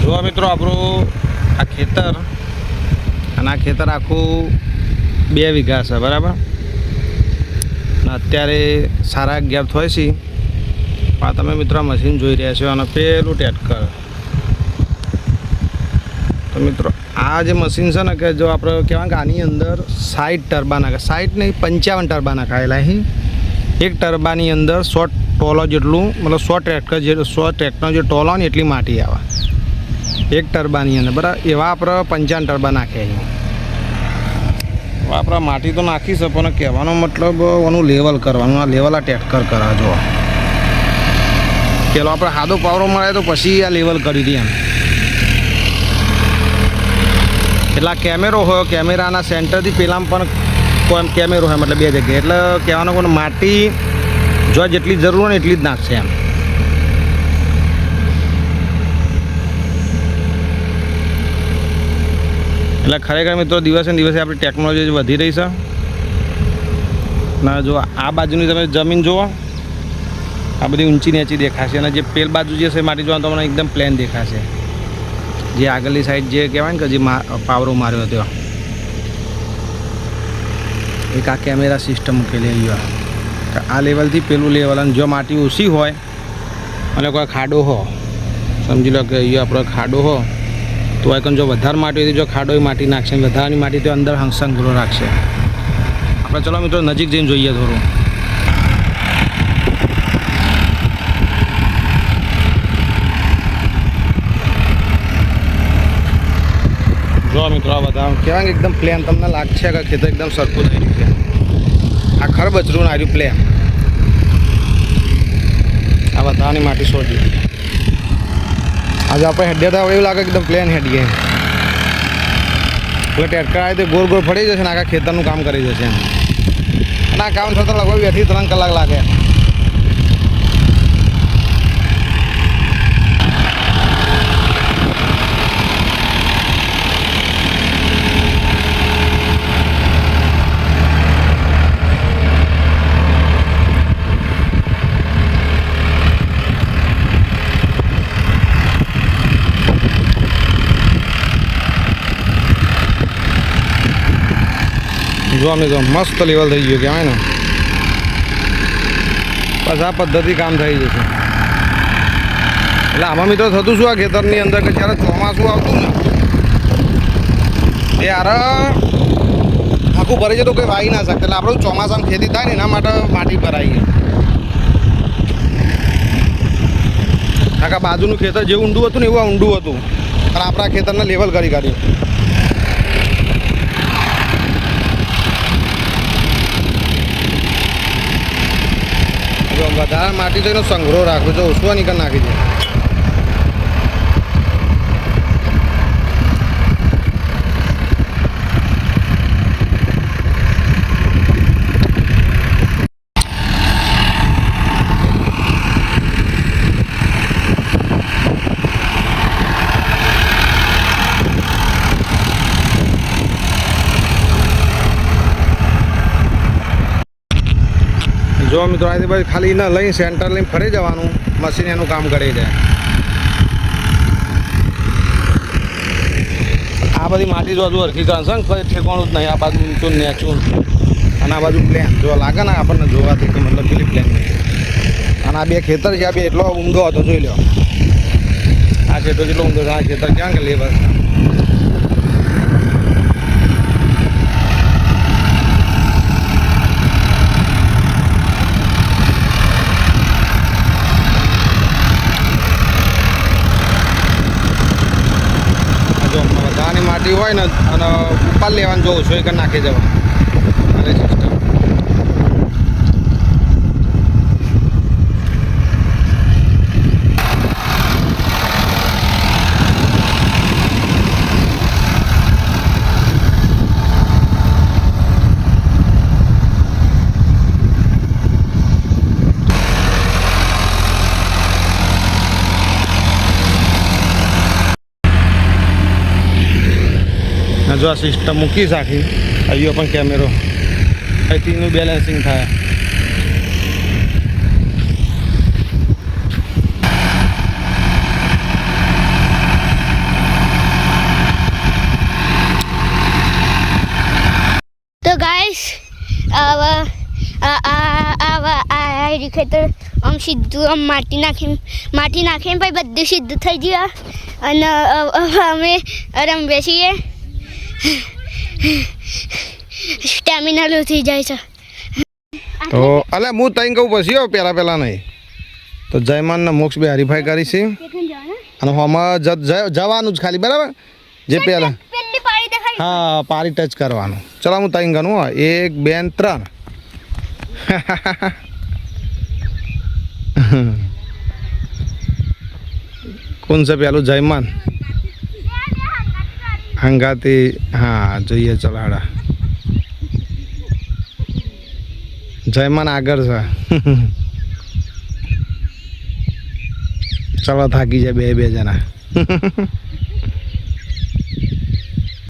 જો મિત્રો આપણું આ ખેતર અને આ ખેતર આખું 2 વીઘા છે બરાબર. અને અત્યારે સારા ગેપ હોય છે. આ તમે મિત્રો મશીન જોઈ રહ્યા છો અને પેલું ટ્રેક્ટર. તો મિત્રો આ જે મશીન છે ને કે જો આપણે કહેવાય કે આની અંદર 60 ટર્બા નાખે, 60 નહીં 55 ટર્બા નાખાયેલા અહીં. એક ટર્બાની અંદર 100 ટોલો જેટલું, મતલબ 100 ટ્રેક્ટરનો જે ટોલો ને એટલી માટી આવે એક ટર્બાની અંદર બરાબર. એવા આપણે 55 ટર્બા નાખ્યા અહીં. આપણે માટી તો નાખી છે પણ કહેવાનો મતલબ ઓનું લેવલ કરવાનું. આ લેવલ આ ટ્રેક્ટર કરાવે. જો પેલો આપણે સાદો પાવરો મળે તો પછી આ લેવલ કરી દઈએ એમ. એટલે કેમેરો હોય, કેમેરાના સેન્ટરથી પેલામાં પણ કોઈ કેમેરો હોય, મતલબ 2 જગ્યાએ. એટલે કહેવાનો કોઈ માટી જો જેટલી જરૂર હોય ને એટલી જ નાખશે એમ. એટલે ખરેખર મિત્રો દિવસે ને દિવસે આપણી ટેકનોલોજી વધી રહી છે. ના જો આ બાજુની તમે જમીન જુઓ, આ બધી ઊંચી નીચી દેખાશે. અને જે પેલ બાજુ જે છે માટી જોવા તો મને એકદમ પ્લેન દેખાશે. જે આગળની સાઈડ જે કહેવાય ને કે જે પાવરો માર્યો હતો એક આ કેમેરા સિસ્ટમ મૂકેલી અહીંયા. આ લેવલથી પેલું લેવલ, અને જો માટી ઓછી હોય અને કોઈ ખાડો હો, સમજી લો કે અહીંયા આપણો ખાડો હો તો આઈકન જો વધારે માટી હોય તો જો ખાડો માટી નાખશે, વધારાની માટી તો અંદર સંગ્રહ રાખશે. આપણે ચલો મિત્રો નજીક જઈને જોઈએ થોડું. જો મિત્રો આ બધા કહેવાય કે એકદમ પ્લેન તમને લાગશે કે ખેતર એકદમ સરખું થઈ રહ્યું છે. આ ખરબચરું આવ્યું પ્લેન. આ બધાની માટી છોડી. આજે આપણે હેડ્યા હતા એવું લાગે એકદમ પ્લેન હેડીએ. એટલે ટ્રેક્ટર આવે તો ગોળ ગોળ ફરી જશે ને આખા ખેતરનું કામ કરી જશે એમ. અને આ કામ થતાં લગભગ 2 થી 3 કલાક લાગે. જો અમે જો મસ્ત લેવલ થઈ ગયું કહેવાય ને. બસ આ પદ્ધતિ કામ થઈ જશે. એટલે આમાં મિત્રો થતું શું આ ખેતરની અંદર કે જ્યારે ચોમાસું આવતું ને ત્યારે આખું ભરાઈ જાય તો કોઈ વાવી ના શકે. એટલે આપણે ચોમાસામાં ખેતી થાય ને એના માટે માટી ભરાઈ. આખા બાજુનું ખેતર જેવું ઊંડું હતું ને એવું ઊંડું હતું અને આપણા ખેતરને લેવલ કરી કાઢ્યું. વધારે માટી તો એનો સંગ્રહ રાખવો જો ઓછું નીકળ નાખી દે. જો મિત્રો અહીંથી ભાઈ ખાલી એને લઈને સેન્ટર લઈને ફરી જવાનું, મશીન એનું કામ કરી જાય. આ બધી માટી જો હજુ હરખી કરશે ને કોઈ ઠેકાણું જ નહીં. આ બાજુ ઊંચું નેચું અને આ બાજુ પ્લેન જો લાગે ને આપણને જોવાથી કે મતલબ પેલી પ્લેન. અને આ 2 ખેતર છે, આ 2 એટલો ઊંડો હતો જોઈ લો. આ ખેતર જેટલો ઊંડો છે, આ ખેતર ક્યાં કે લેવલ. બધાની માટી હોય ને અને ઉપાડ લેવાનું જોઉં છું એક નાખી જવાનું સિસ્ટમ. જો આ સિસ્ટમ મૂકી રાખી અહીંયા પણ કેમેરો અહીંથી બેલેન્સિંગ થાય. હેરી ખેતર આમ સીધું આમ માટી નાખીને પછી બધું સીધું થઈ ગયું અને અમે રમવે છીએ સ્ટેમિના લો થઈ જાય છે તો અલે હું તઈ કહું પછી હો પહેલા નહીં તો જયમાન ને મોક્ષ બે હરીફાઈ કરી છે અને આમાં જવાનું જ ખાલી બરાબર જે પહેલા પેલી પાડી દેખાય હા પારી ટચ કરવાનું ચલો હું તઈ ગણું 1 2 3 કોણ છે પેલું જયમાન હંગાતી હા જોઈએ ચલાડા જયમાન આગળ છે ચલો થાકી જાય બે જણા